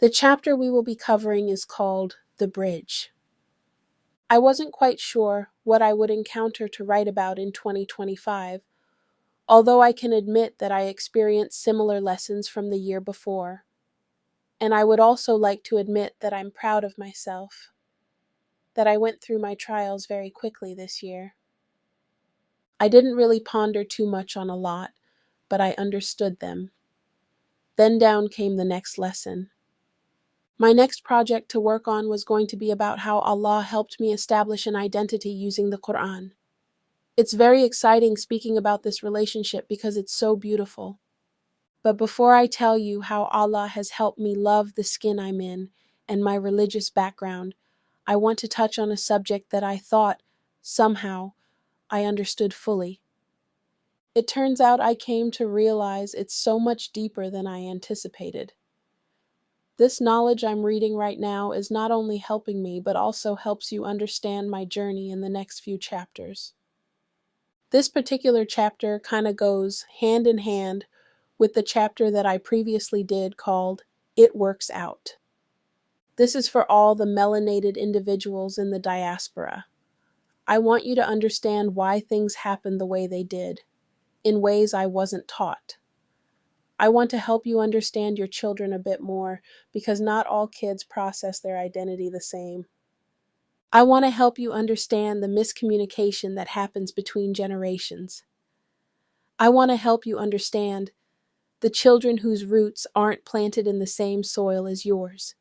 The chapter we will be covering is called The Bridge. I wasn't quite sure what I would encounter to write about in 2025, although I can admit that I experienced similar lessons from the year before. And I would also like to admit that I'm proud of myself, that I went through my trials very quickly this year. I didn't really ponder too much on a lot, but I understood them. Then down came the next lesson. My next project to work on was going to be about how Allah helped me establish an identity using the Quran. It's very exciting speaking about this relationship because it's so beautiful. But before I tell you how Allah has helped me love the skin I'm in and my religious background, I want to touch on a subject that I thought, somehow, I understood fully. It turns out I came to realize it's so much deeper than I anticipated. This knowledge I'm reading right now is not only helping me, but also helps you understand my journey in the next few chapters. This particular chapter kind of goes hand in hand with the chapter that I previously did called It Works Out. This is for all the melanated individuals in the diaspora. I want you to understand why things happened the way they did, in ways I wasn't taught. I want to help you understand your children a bit more because not all kids process their identity the same. I want to help you understand the miscommunication that happens between generations. I want to help you understand the children whose roots aren't planted in the same soil as yours.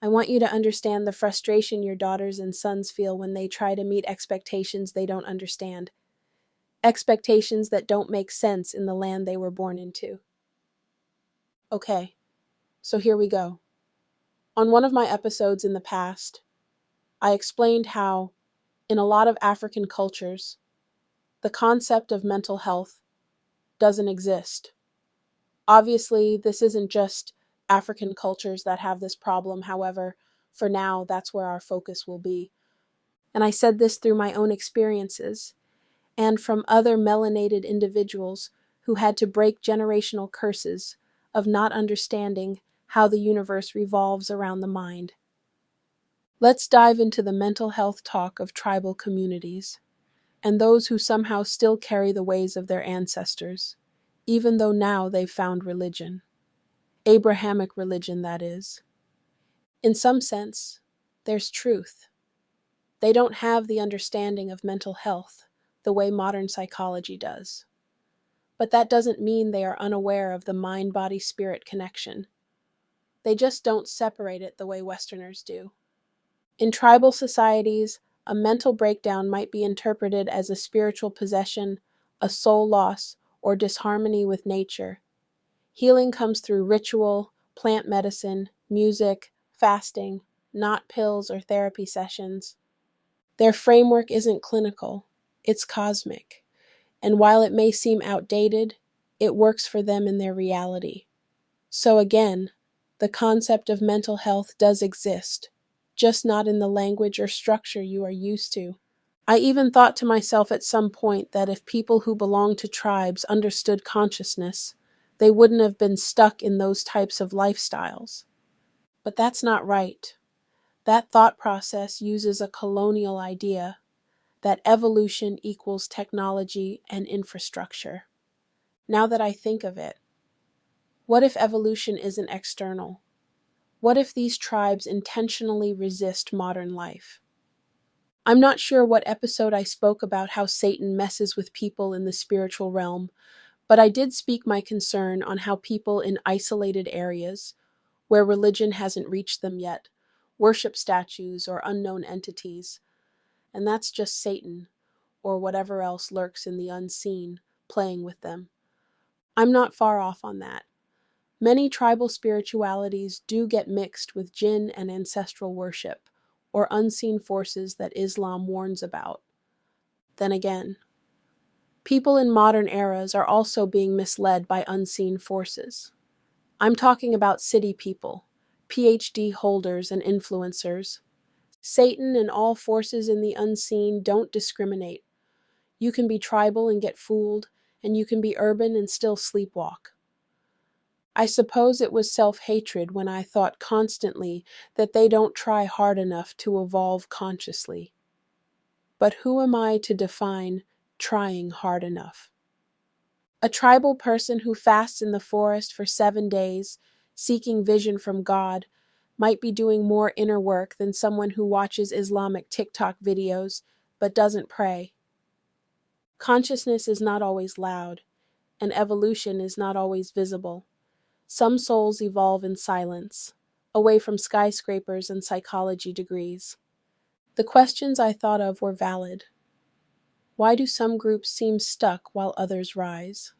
I want you to understand the frustration your daughters and sons feel when they try to meet expectations they don't understand, expectations that don't make sense in the land they were born into. Okay, so here we go. On one of my episodes in the past, I explained how, in a lot of African cultures, the concept of mental health doesn't exist. Obviously, this isn't just African cultures that have this problem. However, for now, that's where our focus will be. And I said this through my own experiences and from other melanated individuals who had to break generational curses of not understanding how the universe revolves around the mind. Let's dive into the mental health talk of tribal communities and those who somehow still carry the ways of their ancestors, even though now they've found religion. Abrahamic religion, that is. In some sense, there's truth. They don't have the understanding of mental health the way modern psychology does. But that doesn't mean they are unaware of the mind-body-spirit connection. They just don't separate it the way Westerners do. In tribal societies, a mental breakdown might be interpreted as a spiritual possession, a soul loss, or disharmony with nature. Healing comes through ritual, plant medicine, music, fasting, not pills or therapy sessions. Their framework isn't clinical, it's cosmic. And while it may seem outdated, it works for them in their reality. So again, the concept of mental health does exist, just not in the language or structure you are used to. I even thought to myself at some point that if people who belong to tribes understood consciousness, they wouldn't have been stuck in those types of lifestyles. But that's not right. That thought process uses a colonial idea that evolution equals technology and infrastructure. Now that I think of it, what if evolution isn't external? What if these tribes intentionally resist modern life? I'm not sure what episode I spoke about how Satan messes with people in the spiritual realm, but I did speak my concern on how people in isolated areas, where religion hasn't reached them yet, worship statues or unknown entities. And that's just Satan, or whatever else lurks in the unseen, playing with them. I'm not far off on that. Many tribal spiritualities do get mixed with jinn and ancestral worship, or unseen forces that Islam warns about. Then again, people in modern eras are also being misled by unseen forces. I'm talking about city people, PhD holders and influencers. Satan and all forces in the unseen don't discriminate. You can be tribal and get fooled, and you can be urban and still sleepwalk. I suppose it was self-hatred when I thought constantly that they don't try hard enough to evolve consciously. But who am I to define trying hard enough? A tribal person who fasts in the forest for 7 days, seeking vision from God, might be doing more inner work than someone who watches Islamic TikTok videos but doesn't pray. Consciousness is not always loud, and evolution is not always visible. Some souls evolve in silence, away from skyscrapers and psychology degrees. The questions I thought of were valid. Why do some groups seem stuck while others rise?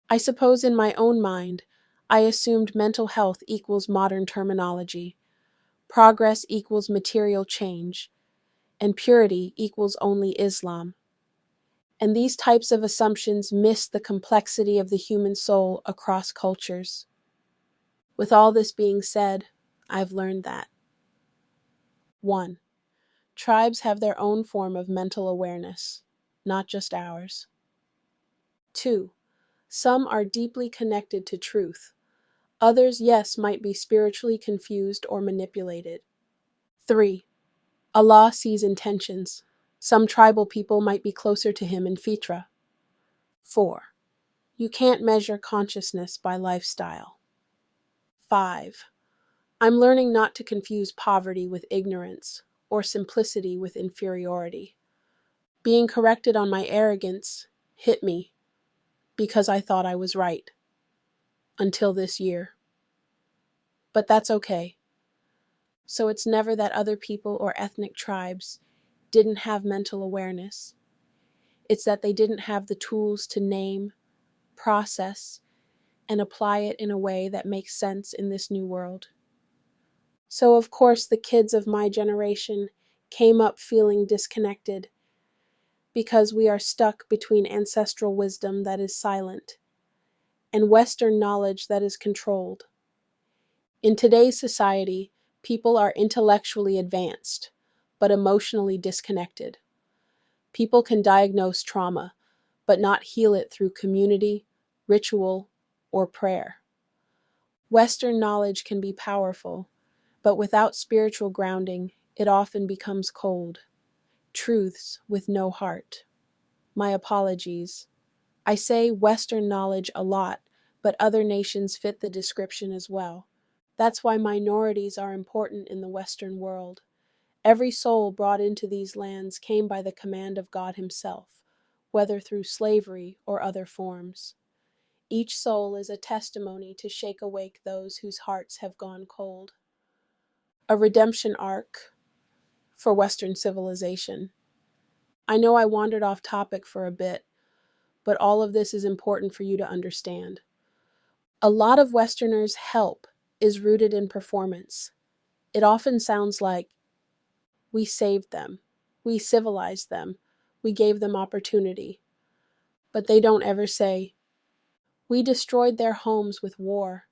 I suppose in my own mind, I assumed mental health equals modern terminology, progress equals material change, and purity equals only Islam. And these types of assumptions miss the complexity of the human soul across cultures. With all this being said, I've learned that 1. Tribes have their own form of mental awareness, not just ours. 2. Some are deeply connected to truth. Others, yes, might be spiritually confused or manipulated. 3. Allah sees intentions. Some tribal people might be closer to Him in fitra. 4. You can't measure consciousness by lifestyle. 5. I'm learning not to confuse poverty with ignorance or simplicity with inferiority. Being corrected on my arrogance hit me because I thought I was right. Until this year. But that's okay. So it's never that other people or ethnic tribes didn't have mental awareness. It's that they didn't have the tools to name, process, and apply it in a way that makes sense in this new world. So of course the kids of my generation came up feeling disconnected because we are stuck between ancestral wisdom that is silent and Western knowledge that is controlled. In today's society, people are intellectually advanced, but emotionally disconnected. People can diagnose trauma, but not heal it through community, ritual, or prayer. Western knowledge can be powerful, but without spiritual grounding, it often becomes cold. Truths with no heart. My apologies. I say Western knowledge a lot, but other nations fit the description as well. That's why minorities are important in the Western world. Every soul brought into these lands came by the command of God Himself, whether through slavery or other forms. Each soul is a testimony to shake awake those whose hearts have gone cold. A redemption arc for Western civilization. I know I wandered off topic for a bit, but all of this is important for you to understand. A lot of Westerners' help is rooted in performance. It often sounds like, we saved them, we civilized them, we gave them opportunity. But they don't ever say, we destroyed their homes with war,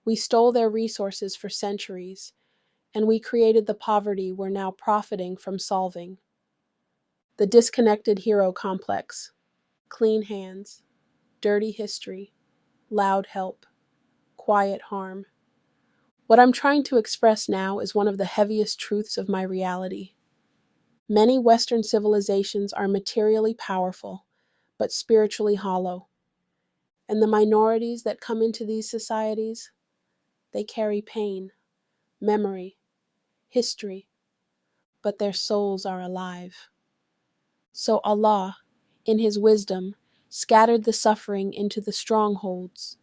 we stole their resources for centuries, and we created the poverty we're now profiting from solving. The disconnected hero complex. Clean hands, dirty history, loud help, quiet harm. What I'm trying to express now is one of the heaviest truths of my reality. Many Western civilizations are materially powerful, but spiritually hollow. And the minorities that come into these societies, they carry pain, memory, history, but their souls are alive. So Allah, in His wisdom, scattered the suffering into the strongholds,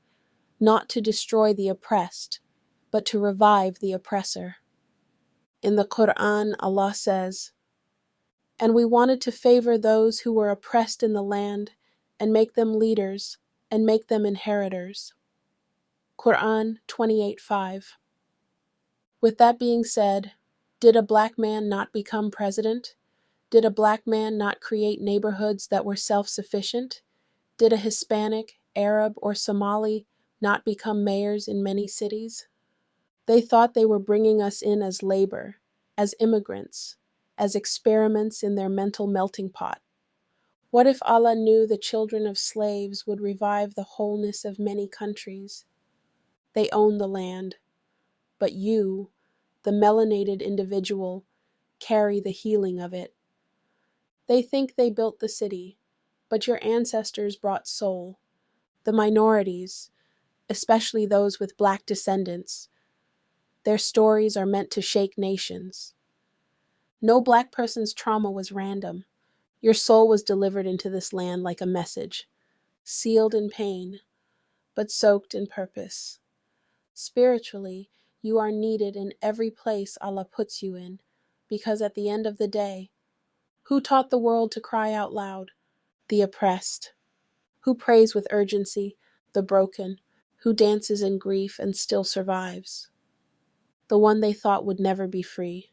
not to destroy the oppressed, but to revive the oppressor. In the Quran, Allah says, "And we wanted to favor those who were oppressed in the land and make them leaders and make them inheritors." Quran 28:5. With that being said, did a black man not become president? Did a black man not create neighborhoods that were self-sufficient? Did a Hispanic, Arab, or Somali not become mayors in many cities? They thought they were bringing us in as labor, as immigrants, as experiments in their mental melting pot. What if Allah knew the children of slaves would revive the wholeness of many countries? They own the land, but you, the melanated individual, carry the healing of it. They think they built the city, but your ancestors brought soul. The minorities, especially those with Black descendants, their stories are meant to shake nations. No Black person's trauma was random. Your soul was delivered into this land like a message, sealed in pain, but soaked in purpose. Spiritually, you are needed in every place Allah puts you in, because at the end of the day, who taught the world to cry out loud? The oppressed. Who prays with urgency? The broken. Who dances in grief and still survives? The one they thought would never be free.